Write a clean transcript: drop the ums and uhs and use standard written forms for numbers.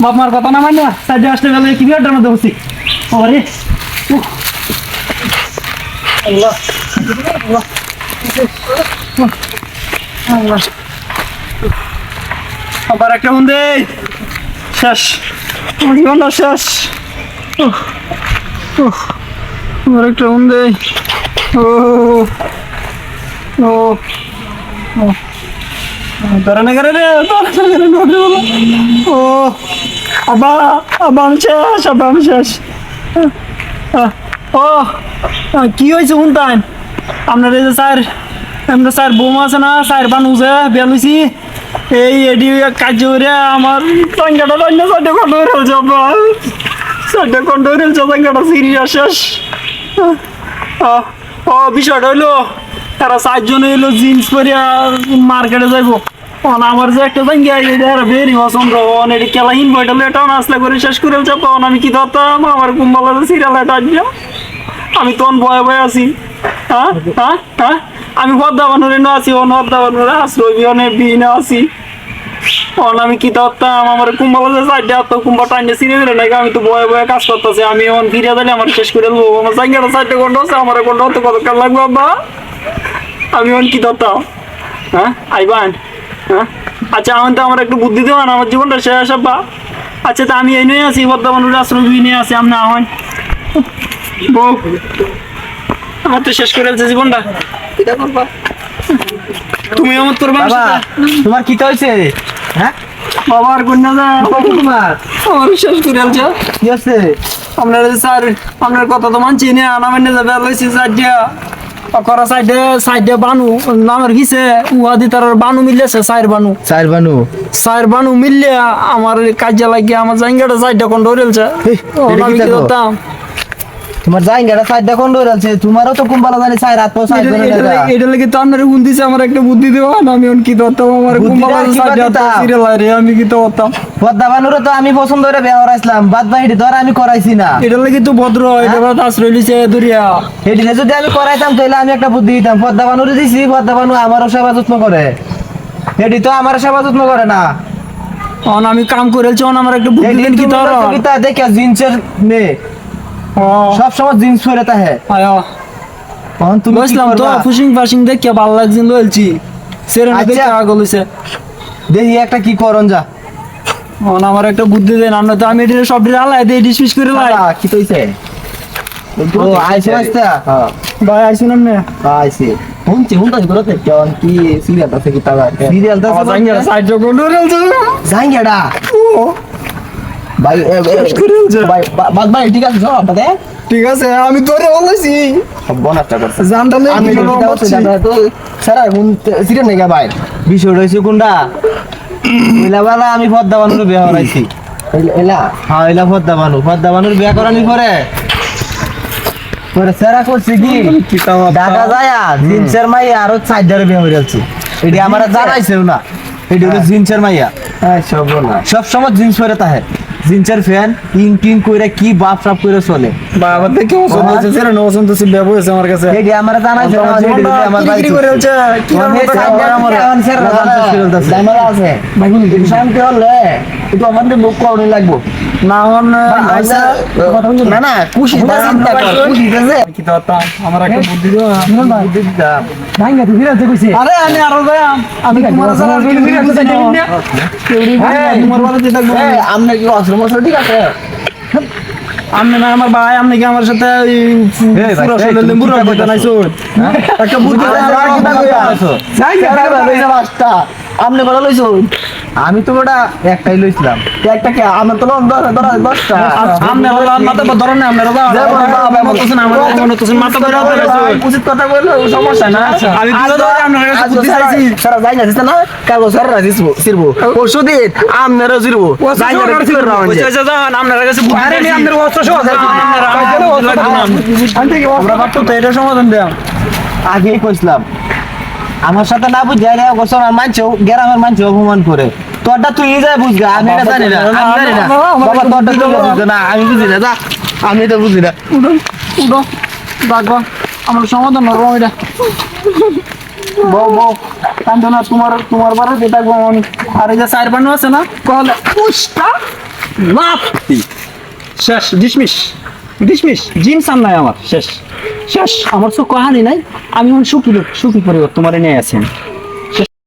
বাপ মার কথা না মানি সাইডে আসতে গেলে কি বিয়ারটার মধ্যে বসি ওরে আল্লাহ আল্লাহ আল্লাহ আবার একটা মন্দে শেষ জীবনটা শেষ আবার একটা মন্দে ও ও ও ধরনে করে রে ও আবা আবা আমি শেষ ও কি হয়েছে শুনতাম আপনার এই যে স্যার বৌমা আছে না স্যার বানুজে বেলুছি এই এডি কাজ করে আমার সংখ্যাটা অন্য সাইডে কন্ড হয়ে রয়েছে সাইডে কন্ড হয়ে রয়েছে সংখ্যাটা সিরিয়াস শেষ ও বিষয়টা হইলো তারা 4 জন হইলো জিন্স পরিয়া মার্কেটে যাইবো আমার যে একটা জায়গা এটা বেরি পছন্দ এটি খেলা ইনভার্টার এটাও আসলে করে শেষ করে তখন আমি কি ধরতাম আমার কুম্বালা সিরিয়াল এটা আসবে আমি তখন ভয়ে ভয়ে আছি হ্যাঁ হ্যাঁ হ্যাঁ আমি পদ্মা বানুরে না আছি ও পদ্মা বানুরে আশ্রয় বিহনে বিহীনে আছি আমি কি ধরতাম আমার কুম্বালা সাইডে তো কুম্বা টাইনে সিরে গেলে নাকি আমি তো ভয়ে ভয়ে কাজ করতেছি আমি এখন ফিরে দিলে আমার শেষ করে দেবো আমার জায়গাটা সাইডে কোনটা আছে আমার কোনটা হতে কতক্ষণ লাগবে আব্বা আমি এখন কি ধরতাম হ্যাঁ আইবান হ্যাঁ আচ্ছা এখন তো আমার একটু বুদ্ধি দেওয়া না আমার জীবনটা শেষ আব্বা আচ্ছা তা আমি এই নিয়ে আছি পদ্মা বানুরে আশ্রয় নিয়ে আছি আমি না হন বউ আমার তো শেষ করে ফেলছে জীবনটা তুমি আমার তোর তোমার কি হয়েছে হ্যাঁ বাবা আর কন্যা যা তোমার আমার শেষ করে ফেলছে কি হচ্ছে আপনার স্যার আপনার কথা তো মানছি না আমার নিয়ে যাবে লইছি সাইডে করা সাইডে বানু নামের কিসে উহাদি তার বানু মিললেছে সাইর বানু মিললে আমার কাজে লাগিয়ে আমার জায়গাটা সাইডে কোন ধরেছে আমি কি করতাম তোমার জায়গাটা সাইডটা কোন ধরেছে তোমারও তো কুম্বালা জানি সাইড রাত পর সাইড এটা লাগি তো আপনার গুণ দিছে আমার একটা বুদ্ধি দেওয়া না আমি কি করতাম আমার কুম্বালা সাইডে সিরিয়াল আরে আমি কি করতাম পদ্মা বানুরে তো আমি পছন্দ করে বিয়ে করাইছিলাম বাদ বাহিরে ধর আমি করাইছি না এটা লাগি তো ভদ্র এটা বাদ আশ্রয় লিছে দরিয়া এদিনে যদি আমি করাইতাম তাহলে আমি একটা বুদ্ধি দিতাম পদ্মা বানুরে দিছি পদ্মা বানু আমারও সেবা যত্ন করে এডি তো আমার সেবা যত্ন করে না আমি কাম করেছি আমার একটা বুদ্ধি দেন কি তোর কিতা দেখে জিন্সের মেয়ে সব সময় জিন্স পরে তাহে আয়া তুমি বুঝলাম তো ফুশিং দেখে ভালো লাগছে লইছি সেরে না দেখে আগল হইছে দেখি একটা কি করন যা আমার একটা বুদ্ধি দেন আমরা তো আমি এটা সব আলাই দেই ডিসমিস করে লাই কি কইছে ও আইছে আইছে হ্যাঁ ভাই আইছেন না আইছে হুনতা করতে কোন কি সিরিয়াল আছে কি তাবা সিরিয়াল দা জাঙ্গা সাইড কোন রেলছে জাঙ্গাডা ও ভাই ভাই ভাই ঠিক আছে সব বাদে ঠিক আছে আমি তোরে বলছি বনাটা করছে জানতালে আমি তো সারা হুন সিরিয়াল নেগা ভাই বিষয় রইছে কোনটা এলা বালা আমি পদ্মা বানুর বিয়ে করাইছি এলা হ্যাঁ এলা পদ্মা বানুর বিয়ে করানি পরে সেরা করছি কি ঢাকা যায় জিন্সের মাইয়া আরো 4 বিয়ে হয়ে যাচ্ছে এটি আমার জানাইছেও না এটি হলো জিন্সের মাইয়া সব সময় জিন্স পরে তাহে জিন্সের ফ্যান টিং কইরা কি বাপ সাপ কইরা চলে বাবা দেখে ওসন হচ্ছে সেরা না ওসন তো সে ব্যবহার হইছে আমার কাছে এটি আমার জানাইছে না এটি আমার ভাই কি করে হচ্ছে কি আমার জামালা আছে মাগুনি শান্তি হলে একটু আমাদের মুখ কোন লাগবো না হন আইসা না খুশি চিন্তা কর খুশি আছে কি তো আমার একটা বুদ্ধি দাও বুদ্ধি দিতা ভাঙ্গা তুই ফিরাতে কইছে আরে আমি আরো যাই আমি তোমার সারা ফিরাতে চাই না কেউরি তোমার বলে যেটা আমনে কি আশ্রম ঠিক আছে আমনে না আমার ভাই আমনে কি আমার সাথে পুরো শরীরে লেম্বু রাখতে নাইছো একটা বুদ্ধি যাই বাস্তা আমনে বড় লইছো আমি তো ওটা একটাই লইছিলাম একটা কে আমরা তো 10টা আমনে বলা মাথা বা ধরনে আমনে রবা মতছেন আমার মতছেন মাথা ধরে আছে উচিত কথা বললে সমস্যা না আমি তো ধরে আপনার কাছে বুদ্ধি চাইছি সারা যাই না না কাল সারা রাজিসবো সিরবো পরশুদিন আমনেরও জিরবো যাই না সিরবো বুঝাইছে জান আপনার কাছে বুদ্ধি আরে আমি আপনার অস্ত্র সহ আমরা ভাবতো তো এটা সমাধান দেন আগেই কইছিলাম আমার সাথে না বুঝাই না গোসল মানছো গ্রামের মানছো অপমান করে তোরটা তুই যাই বুঝগা আমি এটা জানি না বাবা তোরটা তুই বুঝছ না আমি বুঝি না যা আমি তো বুঝি না উড়ো ডাকবা আমার সমাধান হবো এটা বউ বউ কান্দো না, তোমার বাড়িতে থাকবো আমি। আর এই যে চার বানু আছে না, কলে পুষ্টা লাফতি শেষ, ডিসমিস ডিসমিস, জিন্স আর নাই আমার, শেষ শেষ, আমার চোখ কাহানি নাই, আমি সুখী লোক, সুখী পরিবার তোমার নিয়ে আছেন।